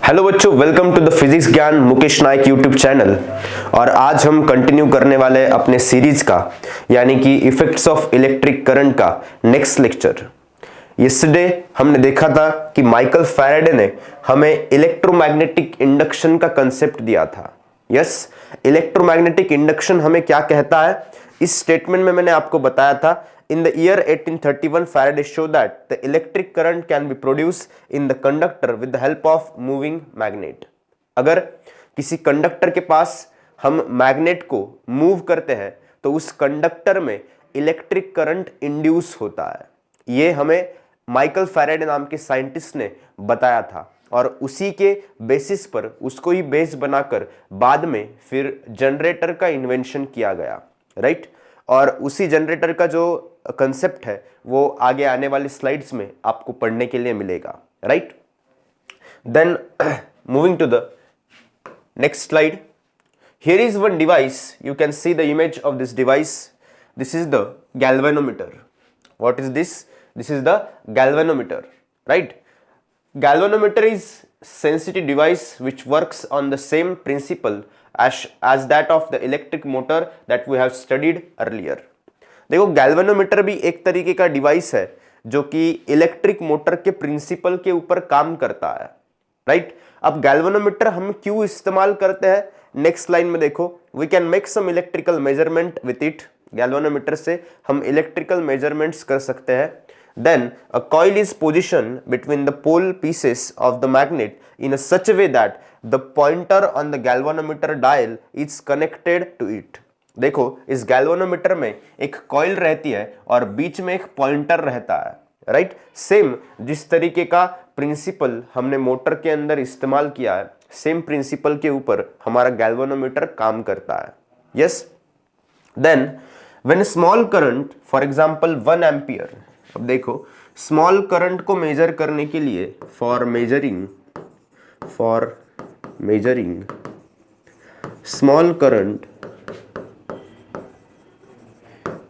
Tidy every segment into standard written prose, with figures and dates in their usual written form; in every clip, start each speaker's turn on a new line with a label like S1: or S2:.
S1: Hello बच्चों, welcome to the physics Gyan Mukesh Nayak YouTube channel. और आज हम कंटिन्यू करने वाले हैं अपने सीरीज का, यानी कि इफेक्ट्स ऑफ इलेक्ट्रिक करंट का नेक्स्ट लेक्चर। यस्टरडे हमने देखा था कि माइकल फैराडे ने हमें इलेक्ट्रोमैग्नेटिक इंडक्शन का कंसेप्ट दिया था। यस, इलेक्ट्रोमैग्नेटिक इंडक्शन हमें क्या कहता है, इस स्टेटमेंट में मैंने आपको बताया था। In the year 1831, Faraday showed that the electric current can be produced in the conductor with the help of moving magnet. अगर किसी कंडक्टर के पास हम मैग्नेट को मूव करते हैं तो उस कंडक्टर में इलेक्ट्रिक करंट इंड्यूस होता है। ये हमें माइकल फैराडे नाम के साइंटिस्ट ने बताया था और उसी के बेसिस पर उसको ही बेस बनाकर बाद में फिर जनरेटर का इन्वेंशन किया गया, राइट। और उसी जनरेटर का जो कंसेप्ट है वो आगे आने वाली स्लाइड्स में आपको पढ़ने के लिए मिलेगा, right. Then moving to the next slide, here is one device, you can see the image of this device. This is the galvanometer. What is this? This is the galvanometer, right. Galvanometer is sensitive device which works on the same principle as that of the electric motor that we have studied earlier. देखो, galvanometer भी एक तरीके का device है जो कि electric motor के principal के ऊपर काम करता है, राइट। अब गैल्वेनोमीटर हम क्यों इस्तेमाल करते हैं, नेक्स्ट लाइन में देखो। We can make some electrical measurement with it. Galvanometer से हम इलेक्ट्रिकल मेजरमेंट्स कर सकते हैं। Then a coil is positioned between the pole pieces of the magnet in a such a way that the pointer on the galvanometer dial is connected to it. देखो, इस galvanometer में एक coil रहती है और बीच में एक पॉइंटर रहता है, राइट। सेम जिस तरीके का प्रिंसिपल हमने मोटर के अंदर इस्तेमाल किया है, सेम प्रिंसिपल के ऊपर हमारा गैल्वेनोमीटर काम करता है। Yes, then when small current, for example 1 ampere. अब देखो, स्मॉल करंट को मेजर करने के लिए for measuring small current,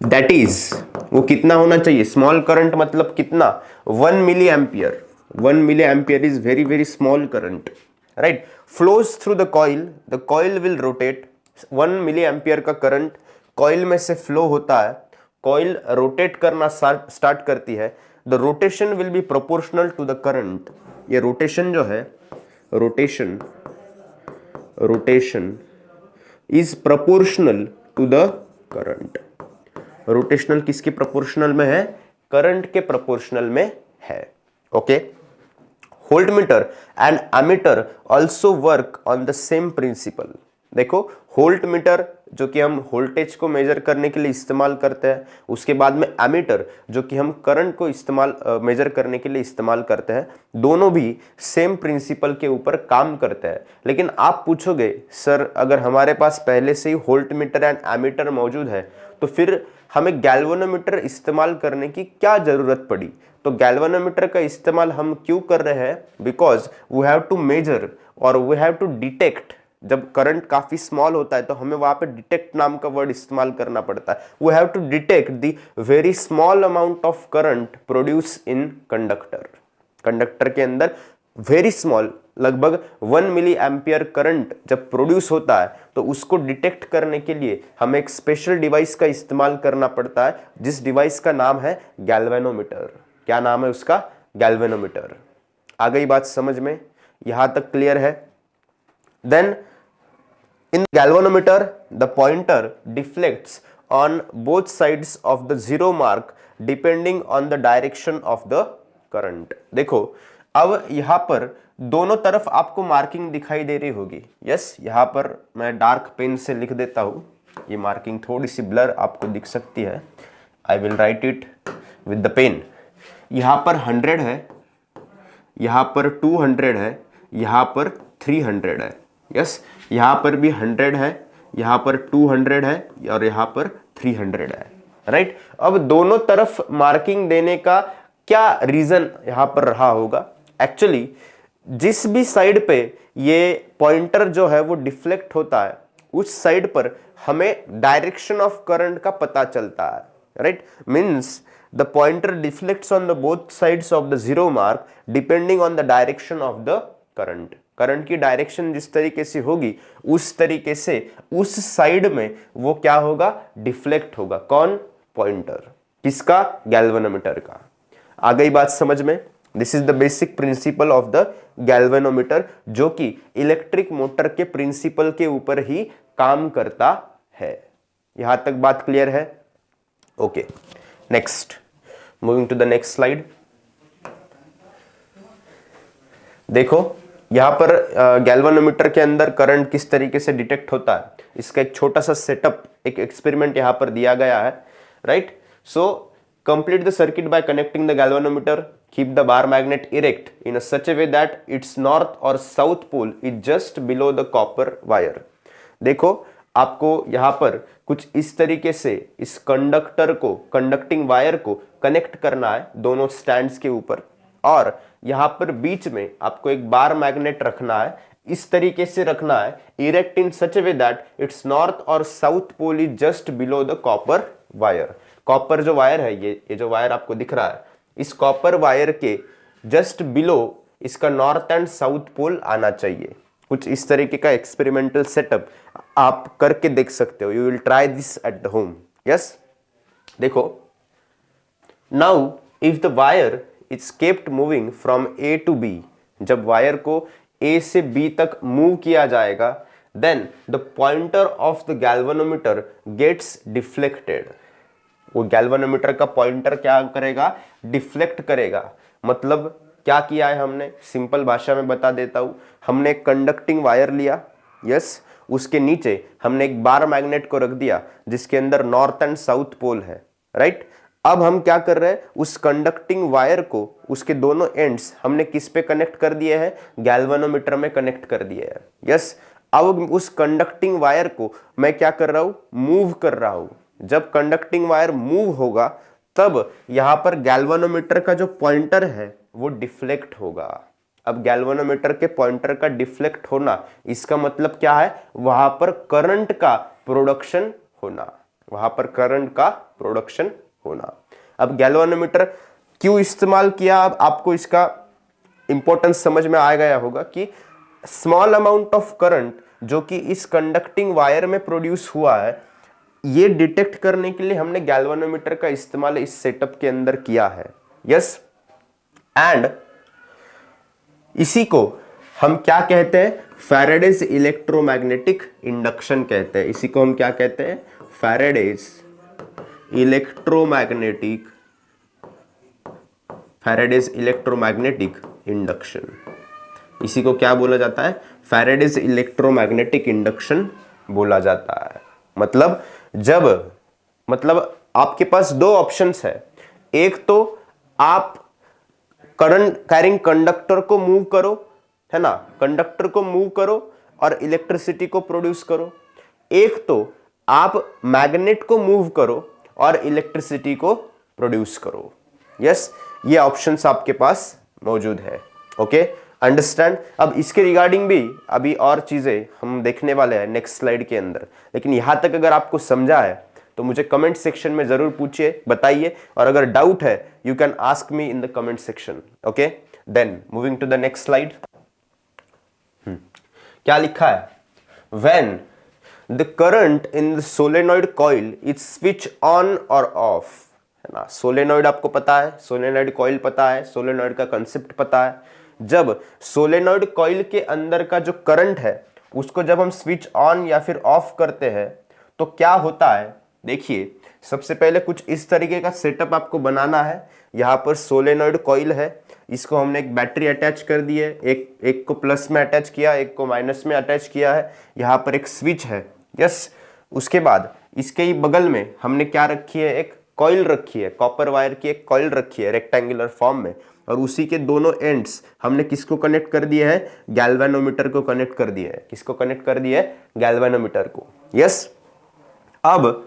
S1: that is, वो कितना होना चाहिए? स्मॉल करंट मतलब कितना? 1 milli ampere. 1 milli ampere is very very small current, right. Flows through the coil will rotate. 1 milli ampere का करंट कॉइल में से फ्लो होता है, कॉइल रोटेट करना स्टार्ट करती है। The rotation will be proportional to the current. ये rotation जो है, rotation is proportional to the current. Rotational किसके प्रोपोर्शनल में है? करंट के प्रोपोर्शनल में है, okay. Voltmeter and ammeter also work on the same principle. देखो, वोल्टमीटर जो कि हम वोल्टेज को मेजर करने के लिए इस्तेमाल करते हैं, उसके बाद में एमीटर जो कि हम करंट को मेजर करने के लिए इस्तेमाल करते हैं, दोनों भी सेम प्रिंसिपल के ऊपर काम करते हैं। लेकिन आप पूछोगे, सर अगर हमारे पास पहले से ही वोल्टमीटर एंड एमीटर मौजूद है तो फिर हमें गैल्वेनोमीटर इस्तेमाल करने की क्या जरूरत पड़ी? तो गैल्वेनोमीटर का इस्तेमाल हम क्यों कर रहे हैं? Because we have to measure और वी हैव टू डिटेक्ट। जब करंट काफी स्मॉल होता है तो हमें वहां पे डिटेक्ट नाम का वर्ड इस्तेमाल करना पड़ता है। We have to detect the very small amount of current produce in conductor के अंदर वेरी स्मॉल, लगभग 1 मिली एम्पियर करंट जब प्रोड्यूस होता है तो उसको डिटेक्ट करने के लिए हमें एक स्पेशल डिवाइस का इस्तेमाल करना पड़ता है, जिस डिवाइस का नाम है गैल्वेनोमीटर। क्या नाम है उसका? गैल्वेनोमीटर। आ गई बात समझ में? यहां तक क्लियर है? Then in galvanometer the pointer deflects on both sides of the zero mark depending on the direction of the current. देखो, अब यहां पर दोनों तरफ आपको मार्किंग दिखाई दे रही होगी। यस, यहां पर मैं डार्क पेन से लिख देता हूं, ये मार्किंग थोड़ी सी ब्लर आपको दिख सकती है। I will write it with the pen. यहां पर 100 है, यहां पर 200 है, यहां पर 300 है। यस, यहां पर भी 100 है, यहां पर 200 है और यहां पर 300 है, राइट। अब दोनों तरफ मार्किंग देने का क्या रीजन यहां पर रहा होगा? एक्चुअली जिस भी साइड पे ये पॉइंटर जो है वो डिफ्लेक्ट होता है, उस साइड पर हमें डायरेक्शन ऑफ करंट का पता चलता है, right. Means the pointer deflects on the both sides of the zero mark depending on the direction of the current. Current की डायरेक्शन जिस तरीके से होगी उस तरीके से उस साइड में वो क्या होगा, डिफ्लेक्ट होगा। कौन, पॉइंटर। किसका, गैल्वेनोमीटर का। आ गई बात समझ में। This is the basic principle of the galvanometer, जो कि इलेक्ट्रिक मोटर के प्रिंसिपल के ऊपर ही काम करता है। यहां तक बात क्लियर है? Okay, next, moving to the next slide. देखो यहां पर गैल्वेनोमीटर के अंदर करंट किस तरीके से डिटेक्ट होता है, इसका एक छोटा सा सेटअप, एक एक्सपेरिमेंट यहां पर दिया गया है, right. So complete the circuit by connecting the galvanometer, keep the bar magnet erect in a such a way that its north or south pole is just below the copper wire। देखो आपको यहां पर कुछ इस तरीके से इस conductor को, कंडक्टिंग वायर को कनेक्ट करना है दोनों स्टैंड्स के ऊपर, और यहां पर बीच में आपको एक बार मैग्नेट रखना है, इस तरीके से रखना है, erect in such a way that it's north और south pole is just below the copper wire. Copper जो वायर है, ये जो वायर आपको दिख रहा है, इस कॉपर वायर के जस्ट बिलो इसका नॉर्थ एंड साउथ पोल आना चाहिए। कुछ इस तरीके का एक्सपेरिमेंटल सेटअप आप करके देख सकते हो। You will try this at the home. Yes, देखो now if the wire is kept moving from A to B, जब वायर को ए से बी तक मूव किया जाएगा, then the pointer of the galvanometer gets deflected. वो galvanometer का pointer क्या करेगा, डिफ्लेक्ट करेगा। मतलब क्या किया है हमने, सिंपल भाषा में बता देता हूं। हमने एक कंडक्टिंग वायर लिया, यस, उसके नीचे हमने एक बार मैग्नेट को रख दिया जिसके अंदर नॉर्थ एंड साउथ पोल है, राइट। अब हम क्या कर रहे हैं, उस कंडक्टिंग वायर को, उसके दोनों एंड्स हमने किस पे कनेक्ट कर दिए हैं, गैल्वेनोमीटर में कनेक्ट कर दिए हैं, यस। अब उस कंडक्टिंग वायर को मैं क्या कर रहा हूं, मूव कर रहा हूं। जब कंडक्टिंग वायर मूव होगा तब यहां पर गैल्वेनोमीटर का जो पॉइंटर है वो डिफ्लेक्ट होगा। अब गैल्वेनोमीटर के पॉइंटर का डिफ्लेक्ट होना, इसका मतलब क्या है, वहां पर करंट का प्रोडक्शन होना, वहां पर करंट का प्रोडक्शन होना। अब गैल्वेनोमीटर क्यों इस्तेमाल किया, अब आपको इसका इंपॉर्टेंस समझ में आ गया होगा कि स्मॉल अमाउंट ऑफ करंट जो कि इस कंडक्टिंग वायर में प्रोड्यूस हुआ है, ये डिटेक्ट करने के लिए हमने गैल्वेनोमीटर का इस्तेमाल इस सेटअप के अंदर किया है, यस। एंड इसी को हम क्या कहते हैं, फैराडेज इलेक्ट्रोमैग्नेटिक इंडक्शन कहते हैं। इसी को हम क्या कहते हैं, फैराडेज इलेक्ट्रोमैग्नेटिक इंडक्शन। इसी को क्या बोला जाता है, फैराडेज इलेक्ट्रोमैग्नेटिक इंडक्शन बोला जाता है। मतलब आपके पास दो ऑप्शंस है। एक तो आप करंट कैरिंग कंडक्टर को मूव करो, है ना, कंडक्टर को मूव करो और इलेक्ट्रिसिटी को प्रोड्यूस करो। एक तो आप मैग्नेट को मूव करो और इलेक्ट्रिसिटी को प्रोड्यूस करो। यस, ये ऑप्शंस आपके पास मौजूद है। Okay, understand. अब इसके रिगार्डिंग भी अभी और चीजें हम देखने वाले हैं नेक्स्ट स्लाइड के अंदर, लेकिन यहां तक अगर आपको समझा है तो मुझे कमेंट सेक्शन में जरूर पूछिए, बताइए, और अगर डाउट है you can ask me in the comment section. Okay, then moving to the next slide. क्या लिखा है, when the current in the solenoid coil is switch on और ऑफ, है ना। सोलेनॉइड आपको पता है, सोलेनॉइड कॉइल पता है, सोलेनॉइड का कंसेप्ट पता है। जब सोलेनॉइड कॉइल के अंदर का जो करंट है उसको जब हम स्विच ऑन या फिर ऑफ करते हैं तो क्या होता है, देखिए सबसे पहले कुछ इस तरीके का सेटअप आपको बनाना है। यहाँ पर सोलेनॉइड कॉइल है, इसको हमने एक बैटरी अटैच कर दी है, एक को प्लस में अटैच किया, एक को माइनस में अटैच किया है। यहाँ पर एक स्विच है, यस। उसके बाद इसके ही बगल में हमने क्या रखी है, एक कॉइल रखी है, कॉपर वायर की एक कॉइल रखी है रेक्टेंगुलर फॉर्म में, और उसी के दोनों एंड्स हमने किसको कनेक्ट कर दिए हैं, गैल्वेनोमीटर को कनेक्ट कर दिया है। किसको कनेक्ट कर दिया है, गैल्वेनोमीटर को, यस। अब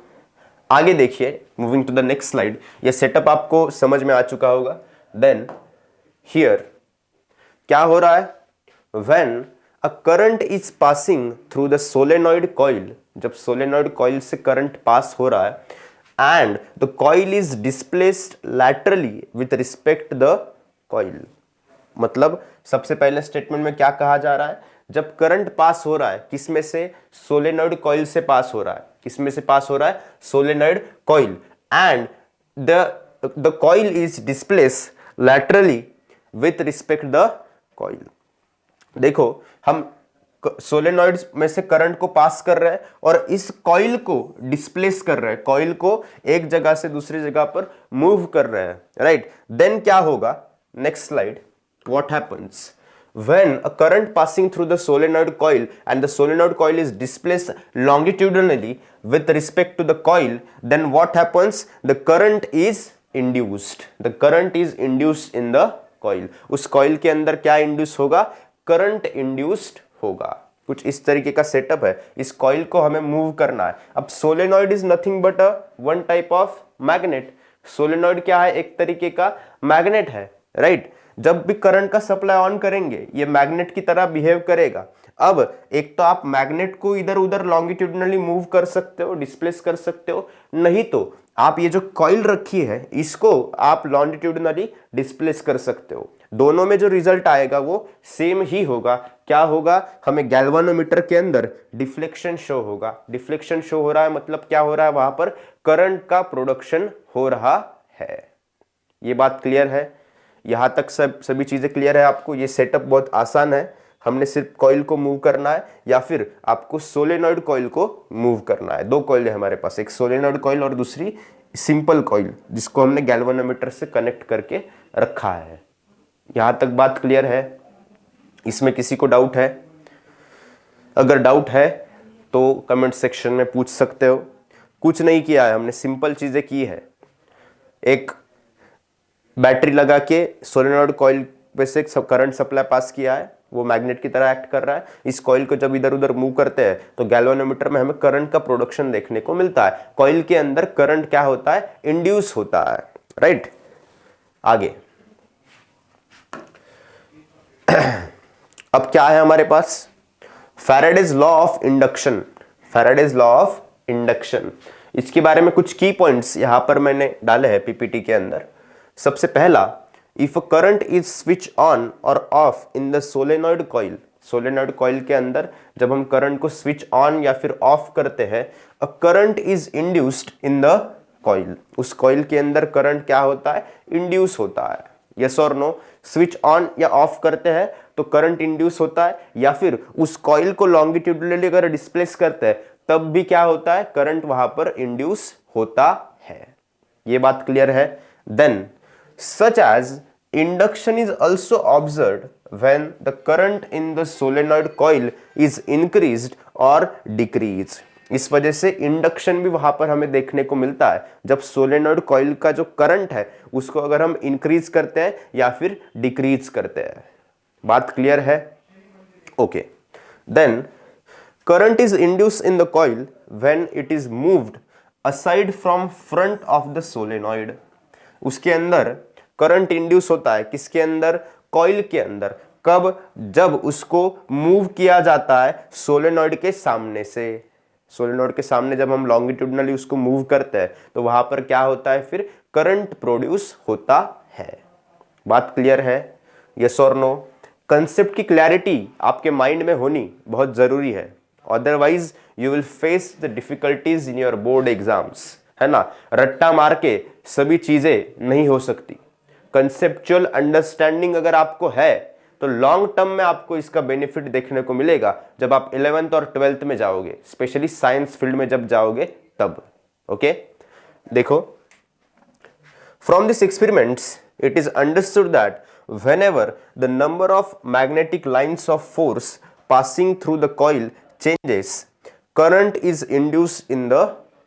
S1: आगे देखिए, moving to the next slide. ये सेटअप आपको समझ में आ चुका होगा। देन हियर क्या हो रहा है, when a current is passing through the solenoid coil, जब सोलेनॉइड कॉइल से करंट पास हो रहा है and the coil is displaced laterally with respect the coil, मतलब सबसे पहले स्टेटमेंट में क्या कहा जा रहा है, जब करंट पास हो रहा है किसमें से, सोलेनॉइड कॉइल से पास हो रहा है, किसमें से पास हो रहा है, solenoid coil, and the coil is displace laterally with respect the coil. देखो हम सोलेनॉइड में से करंट को पास कर रहे हैं और इस कॉइल को डिस्प्लेस कर रहे हैं, कॉइल को एक जगह से दूसरी जगह पर मूव कर रहे हैं, राइट। देन क्या होगा, next slide, what happens when a current passing through the solenoid coil and the solenoid coil is displaced longitudinally with respect to the coil, then what happens, the current is induced, the current is induced in the coil। उस coil के अंदर क्या induce होगा, current induced होगा। कुछ इस तरीके का सेटअप है, इस कॉइल को हमें मूव करना है। अब solenoid is nothing but a one type of magnet. Solenoid क्या है, एक तरीके का मैग्नेट है, राइट। जब भी करंट का सप्लाई ऑन करेंगे ये मैग्नेट की तरह बिहेव करेगा। अब एक तो आप मैग्नेट को इधर उधर लॉन्गिट्यूडनली मूव कर सकते हो, डिस्प्लेस कर सकते हो, नहीं तो आप ये जो कॉइल रखी है इसको आप लॉन्गिट्यूडनली डिस्प्लेस कर सकते हो। दोनों में जो रिजल्ट आएगा वो सेम ही होगा। क्या होगा, हमें गैल्वानोमीटर के अंदर डिफ्लेक्शन शो होगा। डिफ्लेक्शन शो हो रहा है मतलब क्या हो रहा है, वहां पर करंट का प्रोडक्शन हो रहा है। ये बात क्लियर है, यहां तक सभी चीजें क्लियर है आपको। ये सेटअप बहुत आसान है, हमने सिर्फ कॉइल को मूव करना है या फिर आपको सोलेनॉइड कॉइल को मूव करना है। दो कॉइल है हमारे पास, एक सोलेनॉइड कॉइल और दूसरी सिंपल कॉइल जिसको हमने गैल्वानोमीटर से कनेक्ट करके रखा है। यहां तक बात क्लियर है, इसमें किसी को डाउट है? अगर डाउट है तो कमेंट सेक्शन में पूछ सकते हो। कुछ नहीं किया है हमने, सिंपल चीजें की है। एक बैटरी लगा के सोलेनॉइड कॉइल पे से करंट सप्लाई पास किया है, वो मैग्नेट की तरह एक्ट कर रहा है। इस कॉइल को जब इधर उधर मूव करते हैं तो गैल्वानोमीटर में हमें करंट का प्रोडक्शन देखने को मिलता है। कॉइल के अंदर करंट क्या होता है, इंड्यूस होता है, राइट। आगे अब क्या है हमारे पास, Faraday's law of induction. Faraday's law of induction, इसके बारे में कुछ की पॉइंट्स यहां पर मैंने डाले हैं पीपीटी के अंदर। सबसे पहला, if a current is switch on और off in the solenoid coil. Solenoid coil के अंदर जब हम करंट को स्विच ऑन या फिर ऑफ करते हैं, अ current is induced in the coil. उस कॉइल के अंदर करंट क्या होता है, इंड्यूस होता है। यस और नो, स्विच ऑन या ऑफ करते हैं तो करंट इंड्यूस होता है, या फिर उस कॉइल को लॉन्गिट्यूडनली अगर डिस्प्लेस करते हैं तब भी क्या होता है, करंट वहां पर इंड्यूस होता है। ये बात क्लियर है। Then such as induction is also observed when the current in the solenoid coil is increased or decreased। इस वजह से इंडक्शन भी वहां पर हमें देखने को मिलता है जब सोलेनॉइड कॉइल का जो करंट है उसको अगर हम इंक्रीज करते हैं या फिर डिक्रीज करते हैं। बात क्लियर है? Okay. Then current is induce in the coil when it is moved aside from front of the solenoid. उसके अंदर करंट इंड्यूस होता है, किसके अंदर, कॉइल के अंदर। कब, जब उसको मूव किया जाता है सोलेनॉइड के सामने से। सोलेनॉइड के सामने जब हम लॉन्गिट्यूडनली उसको मूव करते हैं तो वहां पर क्या होता है, फिर करंट प्रोड्यूस होता है। बात क्लियर है? यस और नो? कंसेप्ट की क्लैरिटी आपके माइंड में होनी बहुत जरूरी है, otherwise you will face the difficulties in your board exams, है ना। रट्टा मार के सभी चीजें नहीं हो सकती। कंसेप्चुअल अंडरस्टैंडिंग अगर आपको है तो लॉन्ग टर्म में आपको इसका बेनिफिट देखने को मिलेगा जब आप 11th और 12th में जाओगे, स्पेशली साइंस फील्ड में जब जाओगे तब। ओके, देखो, from this experiments it is understood that whenever the number of magnetic lines of force passing through the coil changes, current is induced in the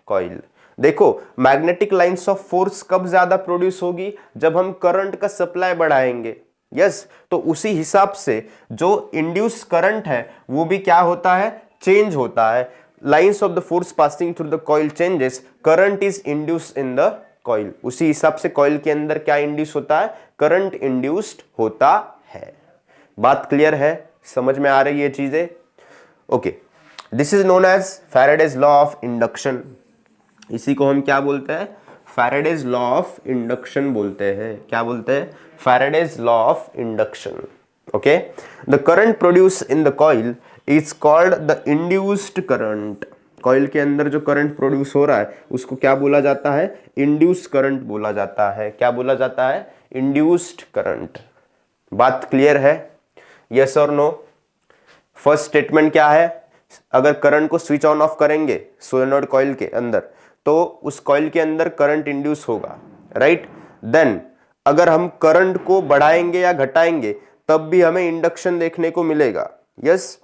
S1: coil। देखो, magnetic lines of force कब ज्यादा produce होगी, जब हम current का supply बढ़ाएंगे। Yes, तो उसी हिसाब से जो इंड्यूस करंट है वो भी क्या होता है, चेंज होता है। Lines of the force passing through the coil changes, current is induced in the coil. उसी हिसाब से कॉइल के अंदर क्या इंड्यूस होता है, करंट इंड्यूस्ड होता है। बात क्लियर है? समझ में आ रही है चीजें? Okay, this is known as Faraday's law of induction. इसी को हम क्या बोलते हैं, फैराडेज लॉ ऑफ इंडक्शन बोलते हैं। क्या बोलते हैं, Faraday's law of induction. Okay, the current produced in the coil is called the induced current. Coil के अंदर जो करंट प्रोड्यूस हो रहा है उसको क्या बोला जाता है? इंड्यूस करंट बोला जाता है. क्या बोला जाता है? Induced current. बात क्लियर है? यस और नो? फर्स्ट स्टेटमेंट क्या है? अगर करंट को स्विच ऑन ऑफ करेंगे सोलेनोइड कॉइल के अंदर तो उस कॉइल के अंदर करंट इंड्यूस होगा, राइट? देन अगर हम करंट को बढ़ाएंगे या घटाएंगे तब भी हमें इंडक्शन देखने को मिलेगा. यस,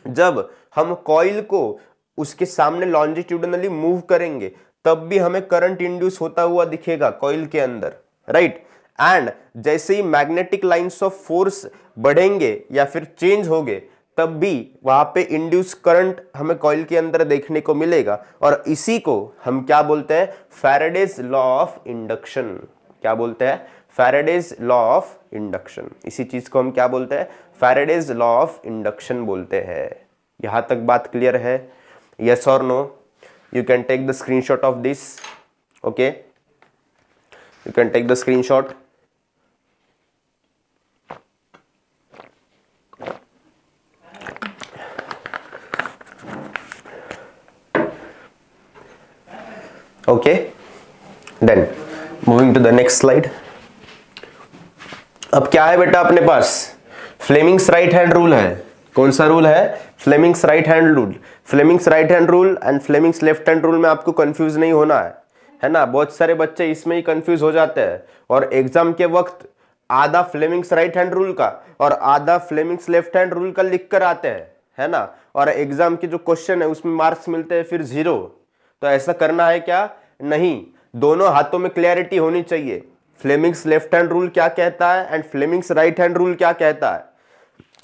S1: जब हम कॉइल को उसके सामने लॉन्जिट्यूडनली मूव करेंगे तब भी हमें करंट इंड्यूस होता हुआ दिखेगा कॉइल के अंदर, राइट? एंड जैसे ही मैग्नेटिक लाइंस ऑफ फोर्स बढ़ेंगे या फिर चेंज होंगे तब भी वहां पे इंड्यूस करंट हमें कॉइल के अंदर देखने को मिलेगा. और इसी को हम क्या बोलते हैं? Faraday's law of induction. क्या बोलते हैं? Faraday's law of induction. इसी चीज को हम क्या बोलते हैं? फैराडेज लॉ ऑफ इंडक्शन बोलते हैं. यहां तक बात क्लियर है? Yes or no? You can take the screenshot of this. Okay, you can take the screenshot. Okay, then moving to the next slide. अब क्या है बेटा अपने पास? फ्लेमिंग्स राइट हैंड रूल है. कौन सा रूल है? Fleming's right hand rule. Fleming's right hand rule and Fleming's left hand rule में आपको कंफ्यूज नहीं होना है ना? बहुत सारे बच्चे इसमें ही कंफ्यूज हो जाते हैं और एग्जाम के वक्त आधा फ्लेमिंग्स राइट हैंड रूल का और आधा फ्लेमिंग्स लेफ्ट हैंड रूल का लिख कर आते हैं, है ना? और एग्जाम के जो क्वेश्चन है उसमें मार्क्स मिलते हैं फिर 0. तो ऐसा करना है क्या? नहीं. दोनों हाथों में क्लैरिटी होनी चाहिए. फ्लेमिंग्स लेफ्ट हैंड रूल क्या कहता है and Fleming's right hand rule क्या कहता है.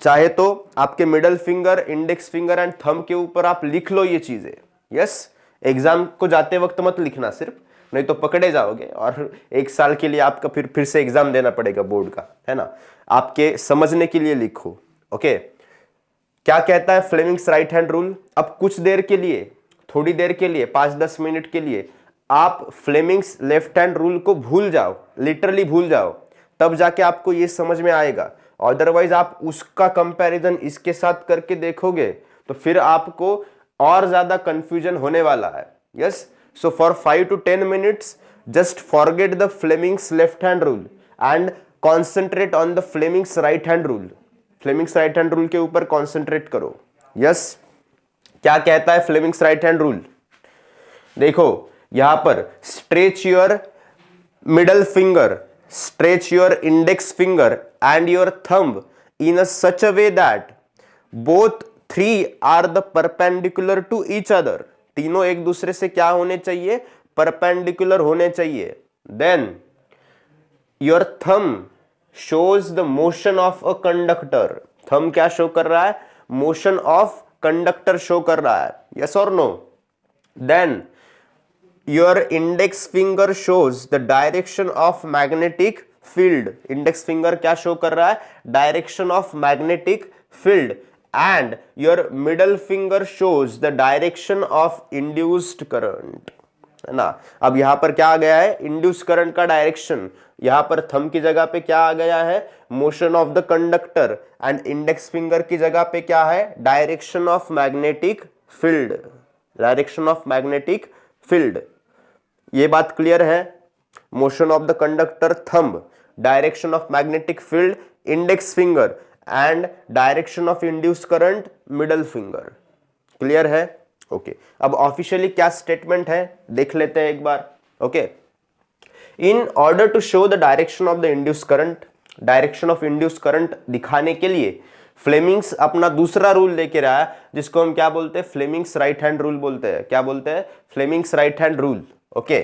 S1: चाहे तो आपके middle finger, index finger and thumb के ऊपर आप लिख लो ये चीजें. यस, एग्जाम को जाते वक्त मत लिखना सिर्फ, नहीं तो पकड़े जाओगे और 1 साल के लिए आपका फिर से एग्जाम देना पड़ेगा बोर्ड का, है ना? आपके समझने के लिए लिखो. ओके, क्या कहता है फ्लेमिंग्स राइट हैंड रूल? अब कुछ देर के लिए, थोड़ी देर के लिए, 5-10 मिनट के लिए आप फ्लेमिंग्स लेफ्ट हैंड रूल को भूल जाओ, लिटरली भूल जाओ, तब जाके आपको ये समझ में आएगा. अदरवाइज आप उसका कंपैरिजन इसके साथ करके देखोगे तो फिर आपको और ज्यादा कंफ्यूजन होने वाला है. Yes, so for 5 to 10 minutes just forget the Fleming's left hand rule and concentrate on the Fleming's right hand rule. Fleming's right hand rule के ऊपर कॉन्सेंट्रेट करो. यस, क्या कहता है फ्लेमिंग्स राइट हैंड रूल? देखो यहां पर stretch your middle finger, stretch your index finger and your thumb in a such a way that both three are the perpendicular to each other. तीनों एक दूसरे से क्या होने चाहिए? परपेंडिकुलर होने चाहिए. Then your thumb shows the motion of a conductor. thumb क्या शो कर रहा है? मोशन ऑफ कंडक्टर शो कर रहा है. Yes or no? Then your index finger shows the direction of magnetic field. index finger क्या शो कर रहा है? direction of magnetic field. and your middle finger shows the direction of induced current. है ना? अब यहां पर क्या आ गया है? induced current का डायरेक्शन. यहां पर थंब की जगह पे क्या आ गया है? Motion of the conductor. And index finger की जगह पे क्या है? Direction of magnetic field. Direction of magnetic field. ये बात क्लियर है? Motion of the conductor thumb, direction of magnetic field index finger and direction of induced current middle finger. Clear है? Okay, अब ऑफिशियली क्या स्टेटमेंट है देख लेते हैं एक बार. Okay, in order to show the direction of the induced current, direction of induced current दिखाने के लिए फ्लेमिंग्स अपना दूसरा रूल लेके रहा है जिसको हम क्या बोलते हैं? फ्लेमिंग्स राइट हैंड रूल बोलते हैं. क्या बोलते हैं? Fleming's right hand rule. Okay,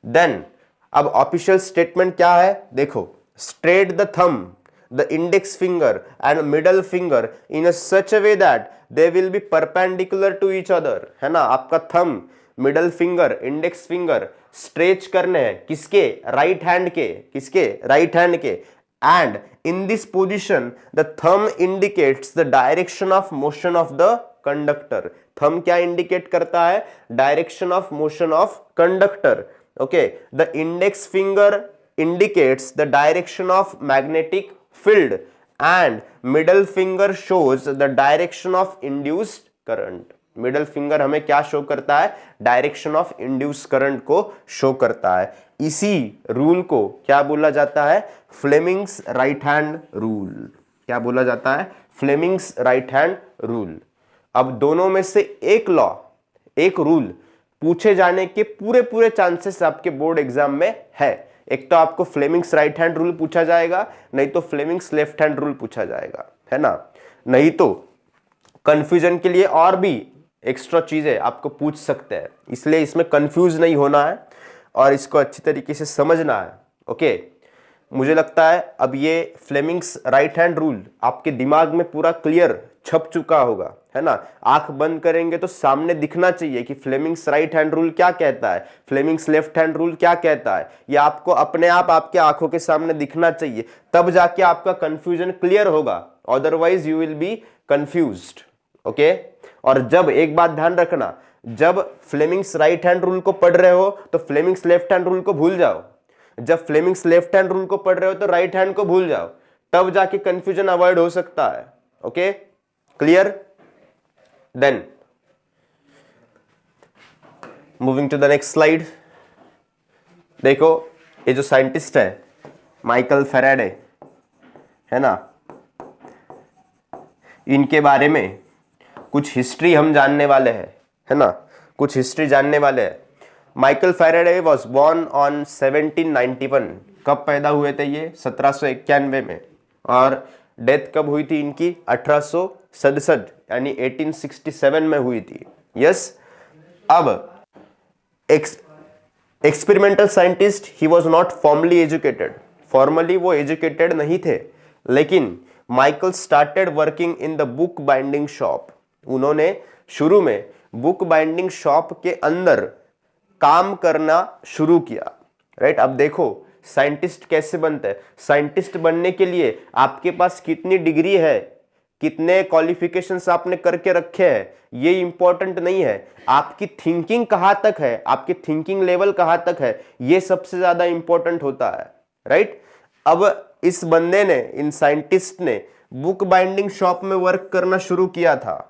S1: then अब ऑफिशियल स्टेटमेंट क्या है? देखो, straight the thumb, the index finger and middle finger in a such a way that they will be perpendicular to each other. है ना? आपका thumb, middle finger, index finger stretch करने हैं किसके? राइट हैंड के. किसके? राइट हैंड के. And in this position the thumb indicates the direction of motion of the conductor. Thumb क्या इंडिकेट करता है? Direction of motion of conductor. Okay, the index finger indicates the direction of magnetic field and middle finger shows the direction of induced current. Middle finger हमें क्या show करता है? Direction of induce current को show करता है. इसी rule को क्या बोला जाता है? Fleming's right hand rule. क्या बोला जाता है? Fleming's right hand rule. अब दोनों में से एक लॉ, एक रूल पूछे जाने के पूरे चांसेस आपके बोर्ड एग्जाम में है. एक तो आपको फ्लेमिंग्स राइट हैंड रूल पूछा जाएगा, नहीं तो फ्लेमिंग्स लेफ्ट हैंड रूल पूछा जाएगा, है ना. नहीं तो कंफ्यूजन के लिए और भी एक्स्ट्रा चीजें आपको पूछ सकते हैं, इसलिए इसमें कंफ्यूज नहीं होना है और इसको अच्छी तरीके से समझना है. ओके, मुझे लगता है अब ये फ्लेमिंग्स राइट हैंड रूल आपके दिमाग में पूरा क्लियर छप चुका होगा, है ना. आंख बंद करेंगे तो सामने दिखना चाहिए कि फ्लेमिंग्स राइट हैंड रूल क्या कहता है, फ्लेमिंग्स लेफ्ट हैंड रूल क्या कहता है. ये आपको अपने आप आपके आंखों के सामने दिखना चाहिए, तब जाके आपका कंफ्यूजन क्लियर होगा. Otherwise you will be confused. Okay, और जब एक बात ध्यान रखना, जब फ्लेमिंग्स राइट हैंड रूल को पढ़ रहे हो तो फ्लेमिंग्स लेफ्ट हैंड रूल को भूल जाओ. जब फ्लेमिंग्स लेफ्ट हैंड रूल को पढ़ रहे हो तो राइट हैंड को भूल जाओ, तब जाके कंफ्यूजन अवॉइड हो सकता है. Okay, clear? Then moving to the next slide. देखो, ये जो साइंटिस्ट है माइकल फैराडे, है ना, इनके बारे में कुछ हिस्ट्री हम जानने वाले हैं, है ना. कुछ हिस्ट्री जानने वाले हैं. Michael Faraday was born on 1791. कब पैदा हुए थे ये? 1791 में. और डेथ कब हुई थी इनकी? 1867 यानी 1867 में हुई थी. यस. अब experimental scientist, he was not formally educated. Formally वो एजुकेटेड नहीं थे, लेकिन Michael started working in the book binding shop. उन्होंने शुरू में बुक बाइंडिंग शॉप के अंदर काम करना शुरू किया. राइट. अब देखो साइंटिस्ट कैसे बनते हैं. साइंटिस्ट बनने के लिए आपके पास कितनी डिग्री है, कितने क्वालिफिकेशंस आपने करके रखे हैं, ये इंपॉर्टेंट नहीं है. आपकी थिंकिंग कहां तक है, आपकी थिंकिंग लेवल कहां तक है, ये सबसे ज्यादा इंपॉर्टेंट होता है. राइट. अब इस बंदे ने, इन साइंटिस्ट ने बुक बाइंडिंग शॉप में वर्क करना शुरू किया था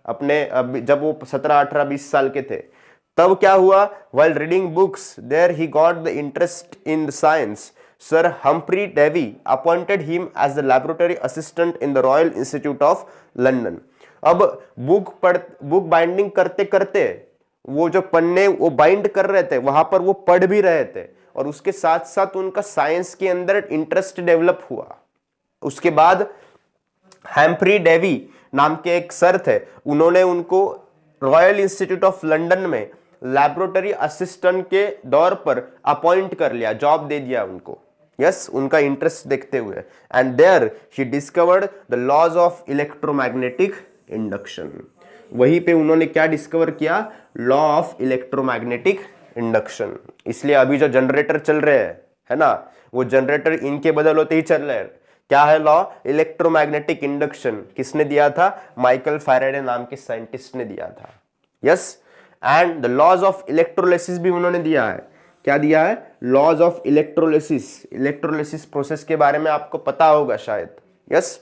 S1: अपने, जब वो 17, 18, 20 साल के थे. तब क्या हुआ? while reading books there he got the interest in the science. Sir Humphrey Davy appointed him as the laboratory assistant in the Royal Institute of London. अब बुक बाइंडिंग करते करते वो जो पन्ने वो बाइंड कर रहे थे, वहां पर वो पढ़ भी रहे थे और उसके साथ साथ उनका साइंस के अंदर इंटरेस्ट डेवलप हुआ. उसके बाद हैम्फ्री डेवी नाम के एक सर थे, उन्होंने उनको रॉयल इंस्टीट्यूट ऑफ लंदन में लैबोरेटरी असिस्टेंट के दौर पर अपॉइंट कर लिया, जॉब दे दिया उनको. यस, उनका इंटरेस्ट देखते हुए. And there he discovered the laws of electromagnetic induction. वहीं पे उन्होंने क्या डिस्कवर किया? Law of electromagnetic induction. इसलिए अभी जो जनरेटर चल रहे हैं, है ना, वो जनरेटर इनके बदल होते ही चल रहे हैं. क्या है लॉ? Electromagnetic induction. किसने दिया था? माइकल फैराडे नाम के साइंटिस्ट ने दिया था. Yes. And the laws of electrolysis भी उन्होंने दिया है. क्या दिया है? Laws of electrolysis. Electrolysis process के बारे में आपको पता होगा शायद. Yes.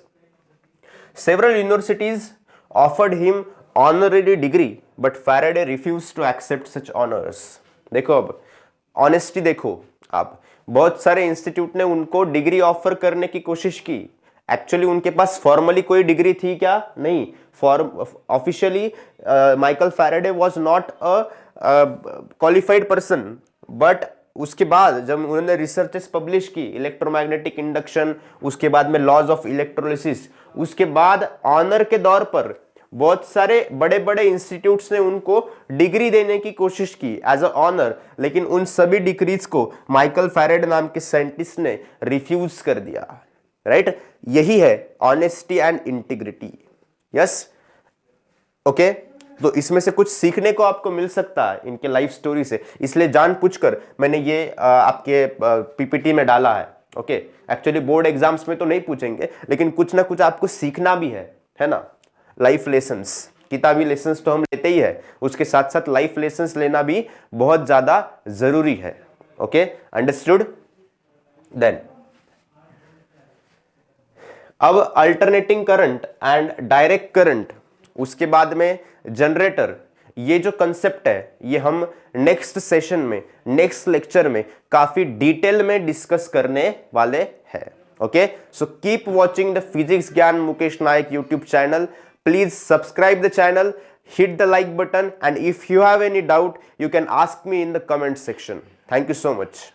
S1: Several universities offered him honorary degree but Faraday refused to accept such honours. देखो, अब ऑनेस्टी देखो आप, बहुत सारे इंस्टीट्यूट ने उनको डिग्री ऑफर करने की कोशिश की. एक्चुअली उनके पास फॉर्मली कोई डिग्री थी क्या? नहीं. Officially Michael Faraday was not a qualified person. But उसके बाद जब उन्होंने रिसर्चेस पब्लिश की, इलेक्ट्रोमैग्नेटिक इंडक्शन, उसके बाद में लॉज ऑफ इलेक्ट्रोलिसिस, उसके बाद ऑनर के दौर पर बहुत सारे बड़े बड़े इंस्टीट्यूट्स ने उनको डिग्री देने की कोशिश की एज अ ऑनर, लेकिन उन सभी डिग्रीज को माइकल फैराडे नाम के साइंटिस्ट ने रिफ्यूज कर दिया. राइट. यही है honesty and integrity. Yes. Okay, तो इसमें से कुछ सीखने को आपको मिल सकता है इनके लाइफ स्टोरी से, इसलिए जानबूझकर मैंने ये आपके पीपीटी में डाला है. ओके, एक्चुअली बोर्ड एग्जाम्स में तो नहीं पूछेंगे, लेकिन कुछ ना कुछ आपको सीखना भी है ना. लाइफ लेसन्स, किताबी लेसन्स तो हम लेते ही है, उसके साथ साथ लाइफ लेसन्स लेना भी बहुत ज्यादा जरूरी है. Okay, understood? देन अब alternating current and direct current, उसके बाद में जनरेटर, ये जो कंसेप्ट है ये हम नेक्स्ट सेशन में, नेक्स्ट लेक्चर में काफी डिटेल में डिस्कस करने वाले हैं. Okay, so keep watching the physics Gyan Mukesh Nayak YouTube channel. Please subscribe the channel, hit the like button, and if you have any doubt you can ask me in the comment section. Thank you so much.